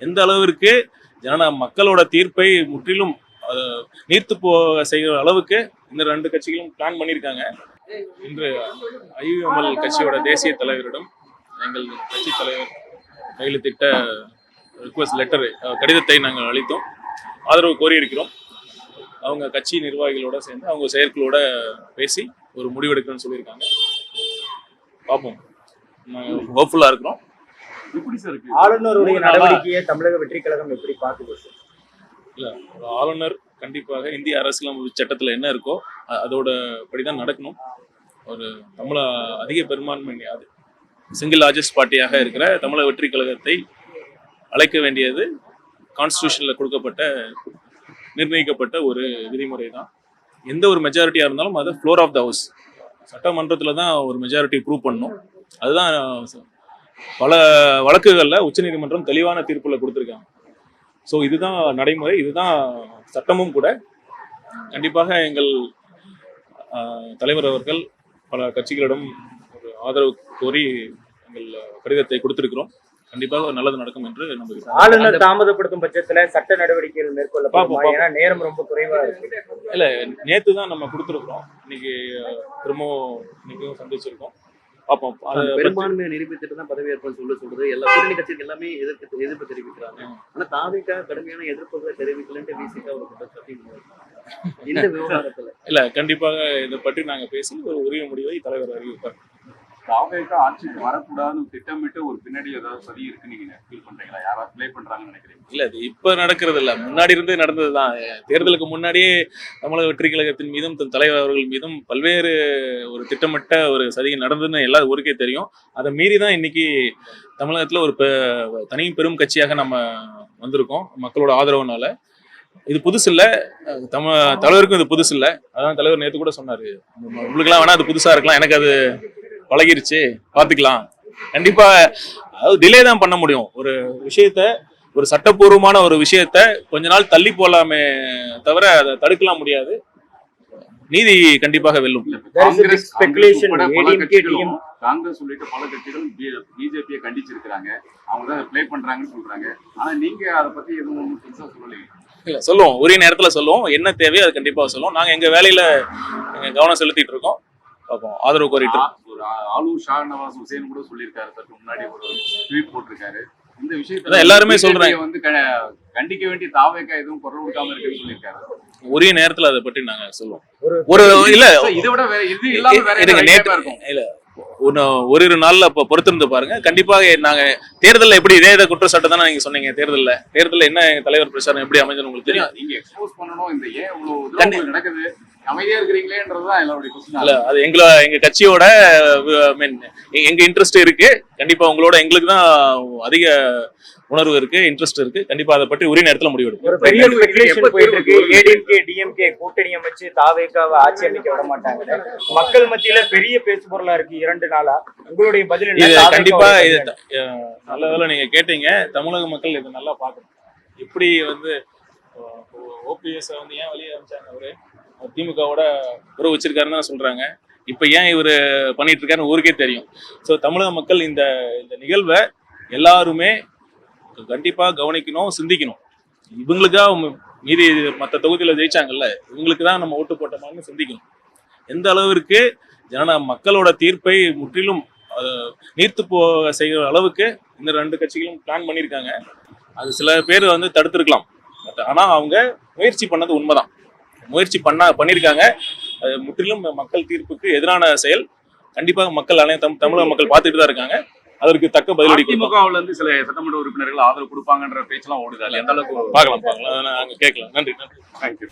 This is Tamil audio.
எந்த அளவிற்கு மக்களோட தீர்ப்பை முற்றிலும் நீர்த்து செய்கிற அளவுக்கு இந்த ரெண்டு கட்சிகளும் பிளான் பண்ணியிருக்காங்க. இன்று ஐயுஎம்எல் கட்சியோட தேசிய தலைவரிடம் எங்கள் கட்சி தலைவர் கையெழுத்திட்ட ரிக்வெஸ்ட் லெட்டர் கடிதத்தை நாங்கள் அளித்தோம், ஆதரவு கோரியிருக்கிறோம். அவங்க கட்சி நிர்வாகிகளோட சேர்ந்து அவங்க செயற்களோட பேசி ஒரு முடிவெடுக்கணும்னு சொல்லியிருக்காங்க. பார்ப்போம், நாங்கள் ஹோப்ஃபுல்லாக இருக்கிறோம். எப்படி சார் ஆளுநருடைய நடவடிக்கையை தமிழக வெற்றி கழகம் எப்படி பார்க்குது சார்? இல்லை, ஒரு ஆளுநர் கண்டிப்பாக இந்திய அரசியலமைப்பு சட்டத்தில் என்ன இருக்கோ அதோட படிதான் நடக்கணும். ஒரு தமிழ அதிக பெரும்பான்மை அது சிங்கிள் லார்ஜஸ்ட் பார்ட்டியாக இருக்கிற தமிழக வெற்றி கழகத்தை அழைக்க வேண்டியது கான்ஸ்டியூஷனில் கொடுக்கப்பட்ட நிர்ணயிக்கப்பட்ட ஒரு விதிமுறை தான். எந்த ஒரு மெஜாரிட்டியாக இருந்தாலும் அது ஃப்ளோர் ஆஃப் த ஹவுஸ், சட்டமன்றத்தில் தான் ஒரு மெஜாரிட்டி ப்ரூவ் பண்ணணும். அதுதான் பல வழக்குகளில் உச்சநீதிமன்றம் தெளிவான தீர்ப்புல கொடுத்துருக்காங்க. ஸோ இதுதான் நடைமுறை, இதுதான் சட்டமும் கூட. கண்டிப்பாக எங்கள் தலைவர் அவர்கள் பல கட்சிகளிடம் ஒரு ஆதரவு கோரி எங்கள் கடிதத்தை கொடுத்திருக்கிறோம். கண்டிப்பாக நல்லது நடக்கும் என்று நம்புகிறோம். ஆளுநர் தாமதப்படுத்தும் பட்சத்துல சட்ட நடவடிக்கைகள் மேற்கொள்ள ஏன்னா நேரம் ரொம்ப குறைவா இருக்கு. இல்ல, நேத்து தான் நம்ம கொடுத்துருக்கோம், இன்னைக்கு திரும்பவும் இன்னைக்கும் சந்திச்சிருக்கோம். பார்ப்போம். பெரும்பான்மையை நிரூபித்துட்டு தான் பதவி ஏற்பு சொல்றது. எல்லா கூட்டணி கட்சிகள் எல்லாமே எதிர்ப்பு தெரிவிக்கிறாங்க. ஆனா தாவிக கடுமையான எதிர்ப்புகளை தெரிவிக்கலன்ட்டு விசிக ஒரு குற்றச்சாட்டு இந்த விவகாரத்துல. இல்ல, கண்டிப்பாக இதை பற்றி நாங்க பேசி ஒரு உரிய முடிவை தலைவர் அறிவிப்பார். தாவேக ஆட்சிக்கு வரக்கூடாதுன்னு திட்டமிட்டு ஒரு பின்னாடி ஏதாவது சதி இருக்கு நீங்க ஃபீல் பண்றீங்களா? யாராவது ப்ளே பண்றாங்கன்னு நினைக்கிறீங்க? இல்ல, இது இப்ப நடக்கிறது இல்ல, முன்னாடி இருந்தே நடந்ததுதான். தேர்தலுக்கு முன்னாடியே தமிழக வெற்றி கழகத்தின் மீதும் தலைவர் அவர்கள் மீதும் பல்வேறு ஒரு திட்டமிட்ட ஒரு சதி நடந்ததுன்னு எல்லாரும் ஊருக்கே தெரியும். அதை மீறி தான் இன்னைக்கு தமிழகத்துல ஒரு தனி பெரும் கட்சியாக நம்ம வந்திருக்கோம் மக்களோட ஆதரவுனால. இது புதுசு இல்ல, தலைவருக்கும் இது புதுசு இல்ல. அதான் தலைவர் நேற்று கூட சொன்னாரு, உங்களுக்குலாம் வேணா அது புதுசா இருக்கலாம், எனக்கு அது பழகிருச்சு, பாத்துக்கலாம். கண்டிப்பா அதாவது டிலே தான் பண்ண முடியும். ஒரு விஷயத்த, ஒரு சட்டப்பூர்வமான ஒரு விஷயத்த கொஞ்ச நாள் தள்ளி போலாமே தவிர அதை தடுக்கலாம் முடியாது. நீதி கண்டிப்பாக வெல்லும். காங்கிரஸ் உள்ளிட்ட பல கட்சிகளும் பிஜேபியை கண்டிச்சிருக்கிறாங்க, அவங்க தான் பிளே பண்றாங்கன்னு சொல்றாங்க. ஆனா நீங்க அதை பத்தி எதுவும் பெருசா சொல்லலைங்க. இல்ல, சொல்லுவோம், உரிய நேரத்துல சொல்லுவோம், என்ன தேவையோ அது கண்டிப்பா சொல்லுவோம். நாங்க எங்க வேலையில கவனம் செலுத்திட்டு இருக்கோம். ஆதரவு கோரிட்டு ஒரு ஆலூர் ஷாநவாஸ் ஹுசேன் கூட சொல்லியிருக்காரு, சற்று முன்னாடி ஒரு ட்வீட் போட்டிருக்காரு. இந்த விஷயத்தை எல்லாருமே சொல்றாங்க, வந்து கண்டிக்க வேண்டிய தாவேக எதுவும் குரல் கொடுக்காம இருக்குன்னு சொல்லியிருக்காரு. உரிய நேரத்துல அதை பற்றி நாங்க சொல்லுவோம். ஒரு இல்ல, இதை விட இது இல்லாம வேற இருக்கும். இல்ல, ஒரு நாள்ல பொறுத்திருந்து பாருங்க. கண்டிப்பாக நாங்க தேர்தலில் எப்படி இதே குற்றச்சாட்டு தானே நீங்க சொன்னீங்க. தேர்தலில் என்ன தலைவர் பிரச்சாரம் எப்படி அமைஞ்சது உங்களுக்கு தெரியும். நீங்க எக்ஸ்போஸ் பண்ணணும், இந்த ஏன் இவ்வளவு நடக்குது, அமைதியா இருக்கிறீங்களேன்றதுதான் எல்லாருடைய கொஸ்டின். இல்ல, அது எங்க கட்சியோட எங்க இன்ட்ரெஸ்ட் இருக்கு. கண்டிப்பா உங்களோட எங்களுக்கு தான் அதிக உணர்வு இருக்கு, இன்ட்ரெஸ்ட் இருக்கு. கண்டிப்பா அதை பற்றி உரிய நேரத்துல முடிவெடுக்கும். ஒரு பெரிய ஸ்பெகுலேஷன் போயிட்டு இருக்கு. ஏடிஎம்கே டிஎம்கே கூட்டணி அமைச்சு தாவேகாவை ஆட்சி அமைக்க விட மாட்டாங்க. மக்கள் மத்தியில பெரிய பேசு பொருளா இருக்கு 2 நாளா. உங்களுடைய பதில் என்ன? கண்டிப்பா இது நல்ல வேலை நீங்க கேட்டீங்க. தமிழக மக்கள் இதை நல்லா பார்க்கணும். எப்படி வந்து ஓபிஎஸ் வந்து ஏன் வெளியே அமைச்சாங்க, அவரு திமுகவோட உறவு வச்சிருக்காருன்னு தான் சொல்றாங்க. இப்ப ஏன் இவரு பண்ணிட்டு இருக்காருன்னு ஊருக்கே தெரியும். ஸோ தமிழக மக்கள் இந்த நிகழ்வை எல்லாருமே கண்டிப்பா கவனிக்கணும், சிந்திக்கணும். இவங்களுக்காக மீதி மற்ற தொகுதியில ஜெயிச்சாங்கல்ல, இவங்களுக்கு தான் நம்ம ஓட்டு போட்டோமான்னு சிந்திக்கணும். எந்த அளவிற்கு மக்களோட தீர்ப்பை முற்றிலும் நீர்த்து செய்கிற அளவுக்கு இந்த ரெண்டு கட்சிகளும் பிளான் பண்ணியிருக்காங்க. அது சில பேர் வந்து தடுத்திருக்கலாம், ஆனா அவங்க முயற்சி பண்ணது உண்மைதான். முயற்சி பண்ணியிருக்காங்க. அது முற்றிலும் மக்கள் தீர்ப்புக்கு எதிரான செயல். கண்டிப்பாக மக்கள் தமிழக மக்கள் பார்த்துட்டு தான் இருக்காங்க. அதற்கு தக்க பதிலடி. திமுகவுல இருந்து சில சட்டமன்ற உறுப்பினர்கள் ஆதரவு கொடுப்பாங்கன்ற பேச்செல்லாம் ஓடுது. எந்த அளவுக்கு பார்க்கலாம், நாங்க கேட்கலாம். நன்றி. தேங்க்யூ.